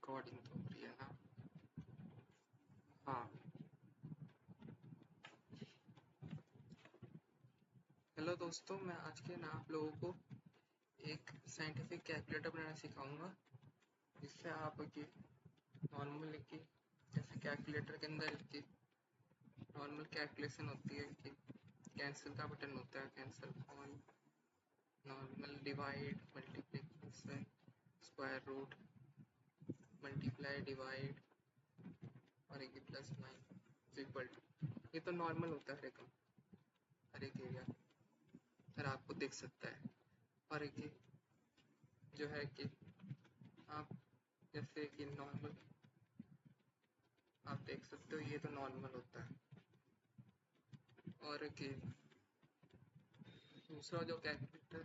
Recording तो हो रही है ना। हाँ, हेलो दोस्तों, मैं आज के ना आप लोगों को एक साइंटिफिक कैलकुलेटर बनाना सिखाऊंगा, जिससे आप की नॉर्मल की जैसे कैलकुलेटर के अंदर की नॉर्मल कैलकुलेशन होती है कि कैंसिल का बटन होता है, cancel on, normal divide, multiplication, square root, multiply, divide और एक प्लस माइनस इक्वल टू, ये तो नॉर्मल होता है हर एक एरिया हर आपको दिख सकता है। और एक जो है कि आप जैसे कि नॉर्मल आप देख सकते हो, ये तो नॉर्मल होता है। और कि दूसरा जो कैलकुलेटर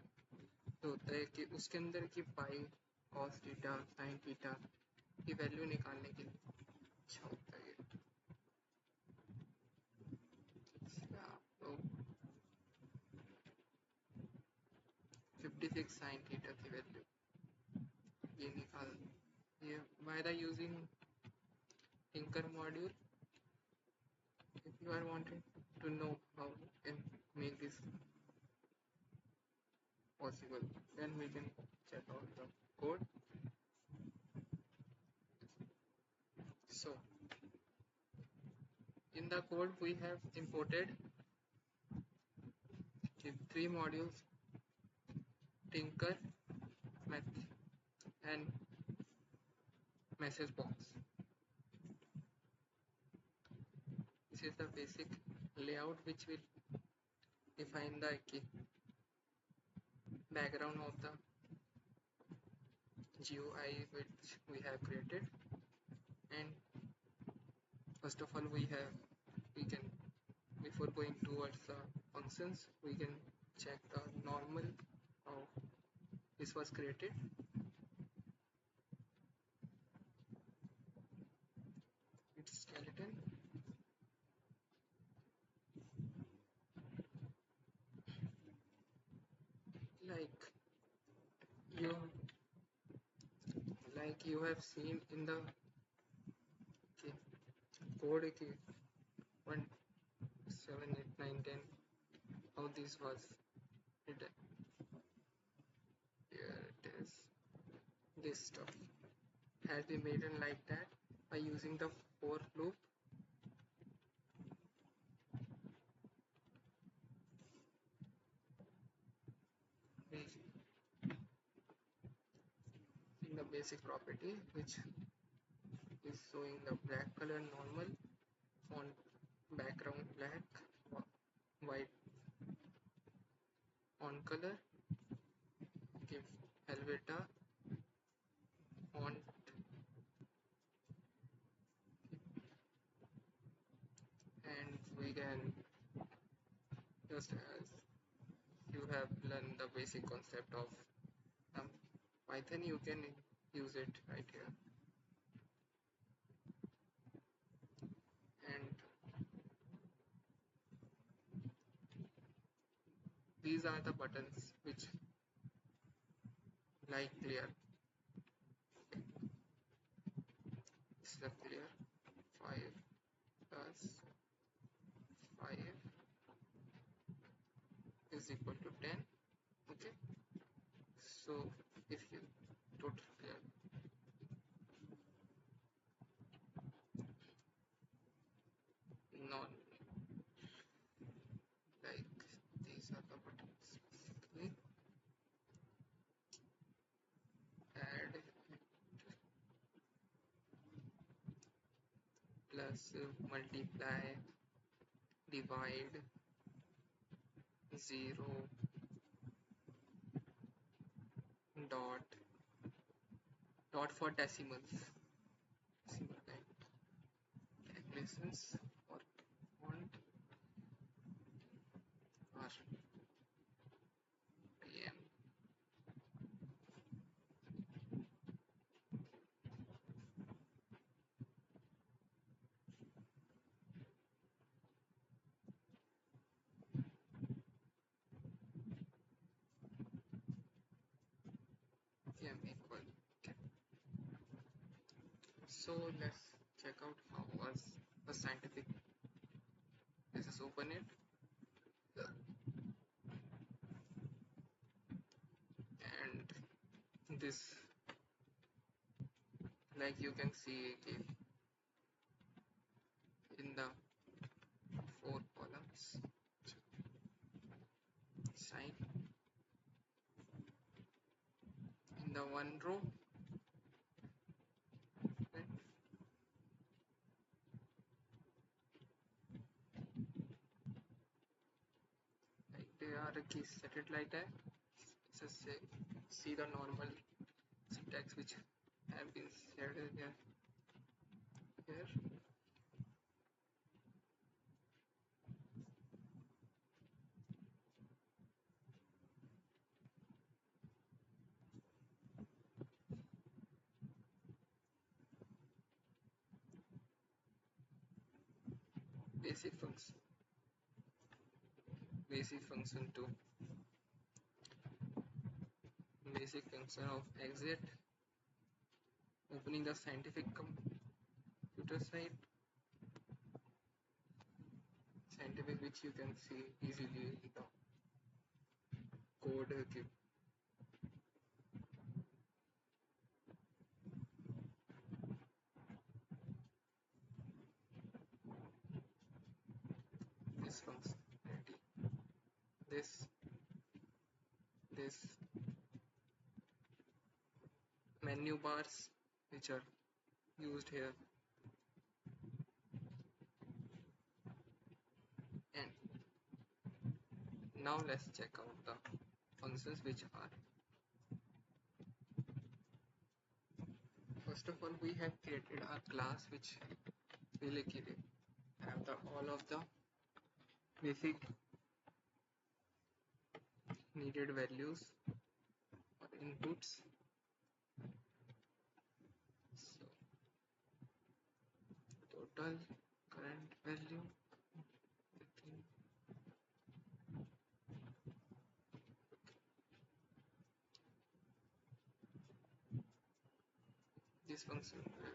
जो होता है कि उसके अंदर की पाई, कॉस थीटा, साइन थीटा की वैल्यू निकालने के लिए अच्छा होता है ये। आप लोग 56 साइन थीटा की वैल्यू ये निकाल, ये by the using Tinker module. If you are wanting to know how you can make this possible, then we can check out the code. So in the code we have imported the three modules: Tinker, Math and Message Box. This is the basic layout which will define the background of the GUI which we have created. And first of all, we can, before going towards the functions, we can check the normal how this was created. Its skeleton, like you have seen in the okay, code 1 7 8 9 10, how this was written. Here it is. This stuff has been made in like that by using the for loop. In the basic property which is showing the black color normal, font background black, white font color, give Helveta font, and we can, just as you have learned the basic concept of Python, you can use it right here. And these are the buttons which like clear. This is a clear 5 plus 5 is equal to 10. Okay, so if you total clear, non, like these are the buttons basically. Add plus multiply, divide, 0, dot for decimals, decimal line, calculations for font R, PM, PM equal. Okay. So let's check out how was a scientific. Let's just open it. And this, like you can see, okay, in the 4 columns, sine, in the one row, right? Like they are okay, set it like that. Just say, see the normal syntax which have been shared here. Basic function, basic function 2, basic function of exit, opening the scientific computer site, scientific, which you can see easily in the code. Okay. This functionality, this menu bars which are used here, and now let's check out the functions which are. First of all, we have created a class which will have the all of the basic needed values or inputs. So total, current value, this function will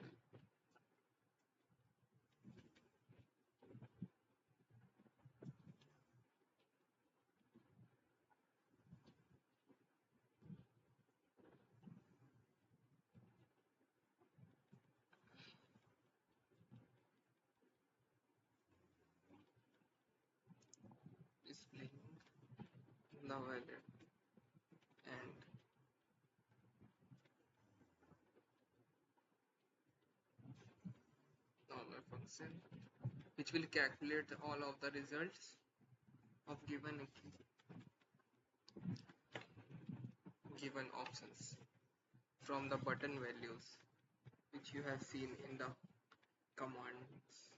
display the value, and normal function which will calculate all of the results of given options from the button values which you have seen in the commands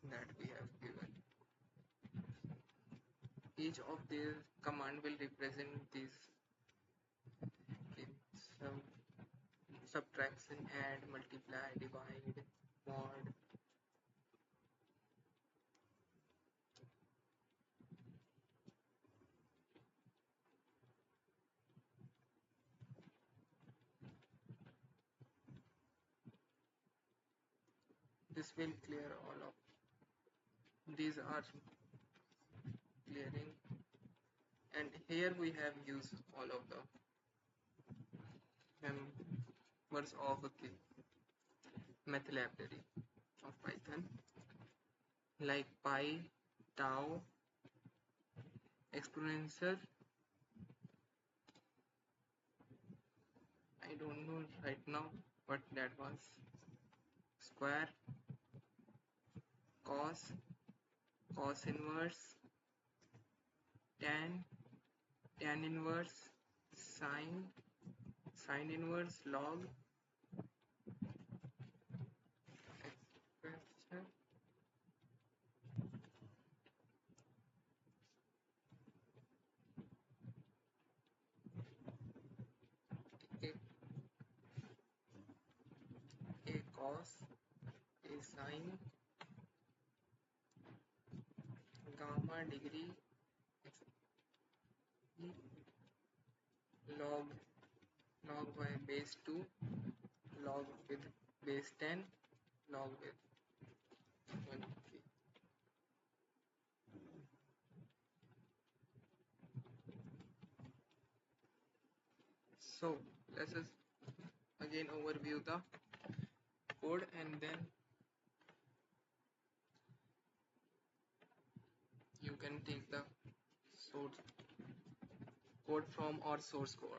that we have given. Each of these command will represent this, okay, some subtraction, add, multiply, divide, mod. This will clear all of these are clearing, and here we have used all of the members of the math library of Python, like pi, tau, exponential. I don't know right now what that was. Square, cos, cos inverse, tan, tan inverse, sine, sine inverse, log, expression, a, a cos, a sine, gamma, degree, log by base 2, log with base 10, log with 1k. So let's just again overview the code, and then you can take the source code from our source code.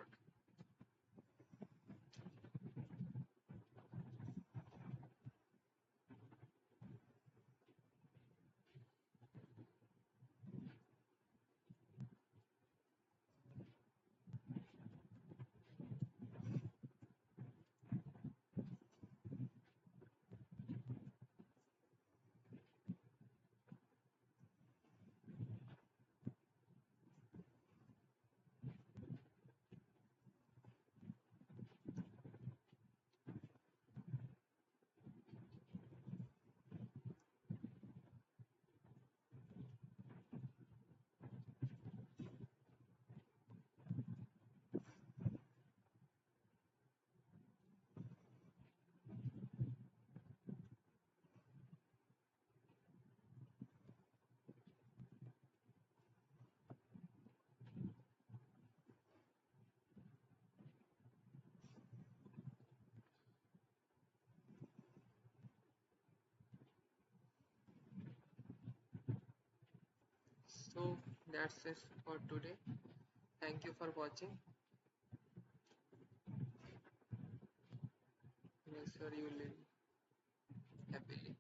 So that's it for today. Thank you for watching. Make sure you live happily.